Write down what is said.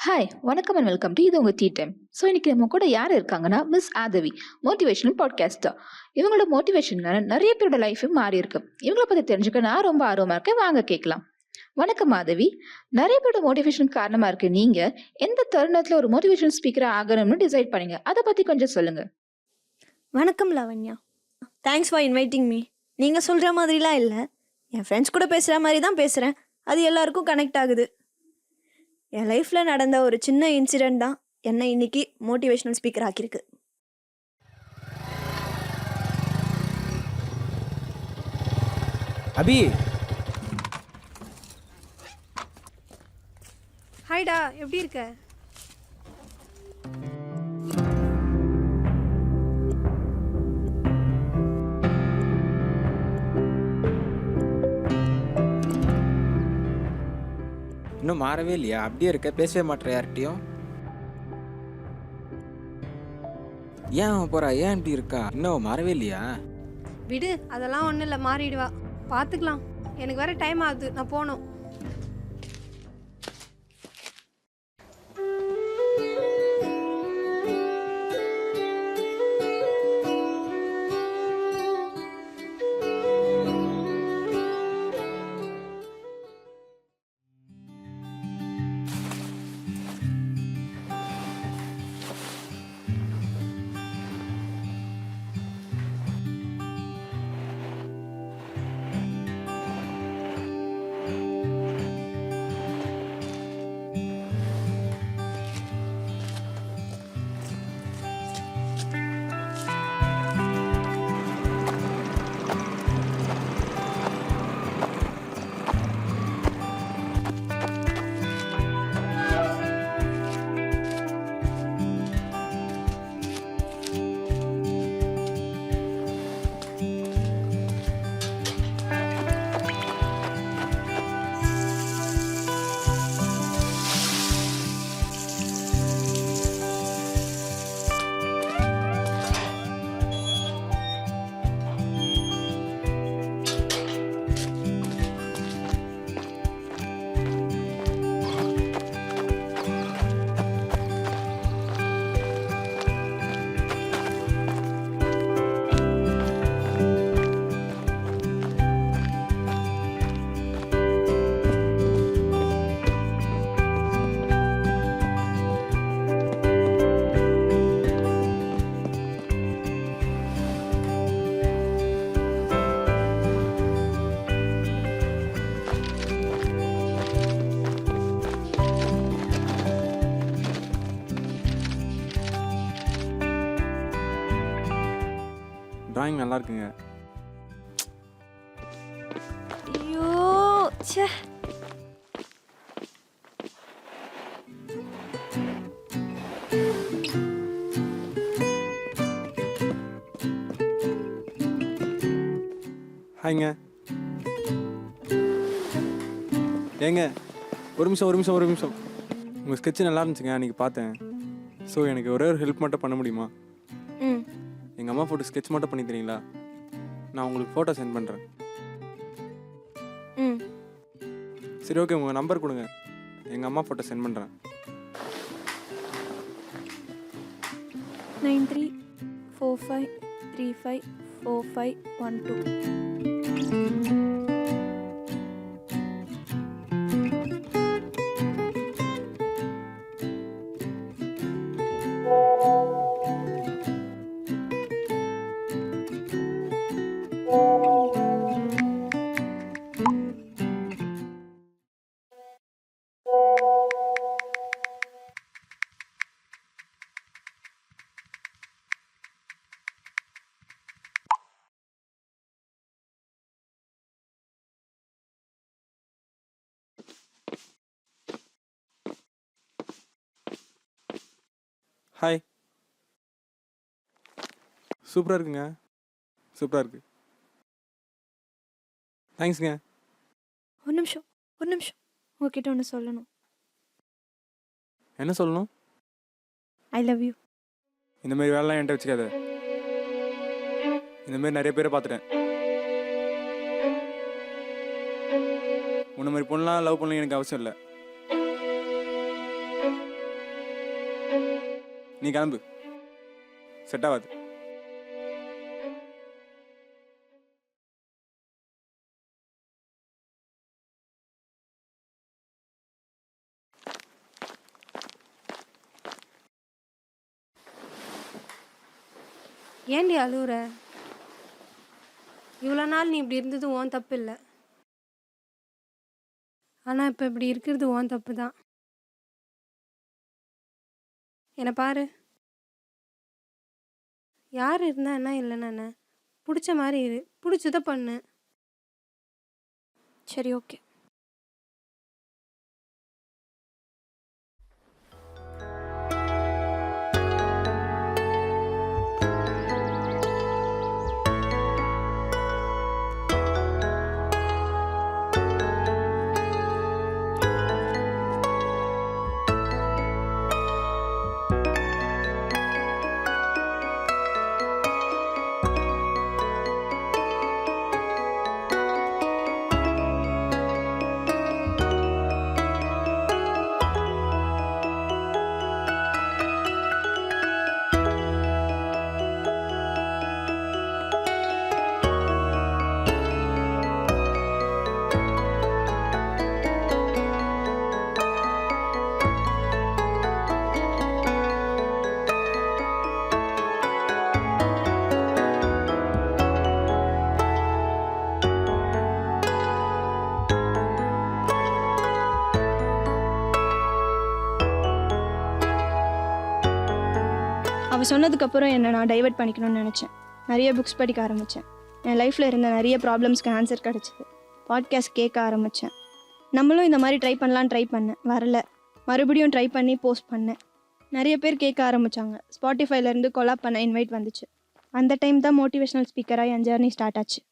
Hi! வணக்கம் and welcome to இது உங்க டீ டைம். ஸோ இன்னைக்கு நம்ம கூட யார் இருக்காங்கன்னா, மிஸ் ஆதவி. Motivational podcaster. இவங்களோட மோட்டிவேஷன்னால நெறைய பேரோட லைஃபே மாறியிருக்கு. இவங்கள பத்தி தெரிஞ்சுக்க நான் ரொம்ப ஆர்வமா இருக்கேன். வாங்க கேட்கலாம். வணக்கம் மாதவி. நெறைய பேரோட மோட்டிவேஷனுக்கு காரணமா இருக்க நீங்க, எந்த தருணத்துல ஒரு மோட்டிவேஷனல் ஸ்பீக்கரா ஆகணும்னு டிசைட் பண்ணீங்க? அத பத்தி கொஞ்சம் சொல்லுங்க. வணக்கம் Lavanya. Thanks for inviting me. நீங்கள் சொல்கிற மாதிரிலாம் இல்லை, என் ஃப்ரெண்ட்ஸ் கூட பேசுகிற மாதிரி தான் பேசுகிறேன். அது எல்லாருக்கும் கனெக்ட் ஆகுது. என் லைஃப்பில் நடந்த ஒரு சின்ன இன்சிடெண்ட் தான் என்னை இன்னைக்கு மோட்டிவேஷ்னல் ஸ்பீக்கர் ஆக்கியிருக்கு. அபி, ஹாய்டா, எப்படி இருக்க? இன்னும் மாறவே இல்லையா? அப்படியே இருக்க, பேசவே மாட்டேற யார்கிட்டயும். ஏன் அவன் போறா? ஏன் இப்படி இருக்கா? இன்னும் மாறவே இல்லையா? விடு, அதெல்லாம் ஒன்றும் இல்லை, மாறிடுவா. பார்த்துக்கலாம். எனக்கு வேற டைம் ஆகுது, நான் போகணும். டிராயிங் நல்லா இருக்குங்க. ஐயோ ச்சே. ஹாய்ங்க. ஏங்க, ஒரு நிமிஷம். உங்கள் ஸ்கெட்சு நல்லா இருந்துச்சுங்க, அன்றைக்கி பார்த்தேன். ஸோ எனக்கு ஒரே ஒரு ஹெல்ப் மட்டும் பண்ண முடியுமா? ம் எங்கள் அம்மா ஃபோட்டோ ஸ்கெட்ச் மட்டும் பண்ணி தரீங்களா? நான் உங்களுக்கு ஃபோட்டோ சென்ட் பண்ணுறேன். ம் சரி, ஓகே, உங்கள் நம்பர் கொடுங்க, எங்கள் அம்மா ஃபோட்டோ சென்ட் பண்ணுறேன். 9345354512. ஹாய். சூப்பராக இருக்குங்க, சூப்பராக இருக்குது. தேங்க்ஸுங்க. ஒரு நிமிஷம் உங்ககிட்ட ஒன்று சொல்லணும். என்ன சொல்லணும்? I love you. இந்த மாதிரி வேலைலாம் என்கிட்ட வச்சுக்காத. இந்த மாதிரி நிறைய பேரை பார்த்துட்டேன். உன்ன மாதிரி பொண்ணுலாம் லவ் பண்ண எனக்கு அவசியம் இல்லை. நீ கிளம்பு, செட் ஆகாது. ஏன்டி அழுவுற? இவ்வளோ நாள் நீ இப்படி இருந்தது உன் தப்பு இல்லை, ஆனால் இப்போ இப்படி இருக்கிறது உன் தப்பு தான். என்னை பாரு, யார் இருந்தா என்ன இல்லைன்னா என்ன, பிடிச்ச மாதிரி இரு, பிடிச்சதை பண்ணு. சரி, ஓகே. அவள் சொன்னதுக்கப்புறம் என்னை நான் டைவர்ட் பண்ணிக்கணும்னு நினச்சேன். நிறைய புக்ஸ் படிக்க ஆரம்பித்தேன். என் லைஃப்பில் இருந்த நிறைய ப்ராப்ளம்ஸ்க்கு ஆன்சர் கிடச்சிது. பாட்காஸ்ட் கேட்க ஆரம்பித்தேன். நம்மளும் இந்த மாதிரி ட்ரை பண்ணேன், வரல. மறுபடியும் ட்ரை பண்ணி போஸ்ட் பண்ணேன். நிறைய பேர் கேட்க ஆரம்பித்தாங்க. ஸ்பாட்டிஃபைலேருந்து கொலாப் பண்ண இன்வைட் வந்துச்சு. அந்த டைம் தான் மோட்டிவேஷ்னல் ஸ்பீக்கராக என் ஜேர்னி ஸ்டார்ட் ஆச்சு.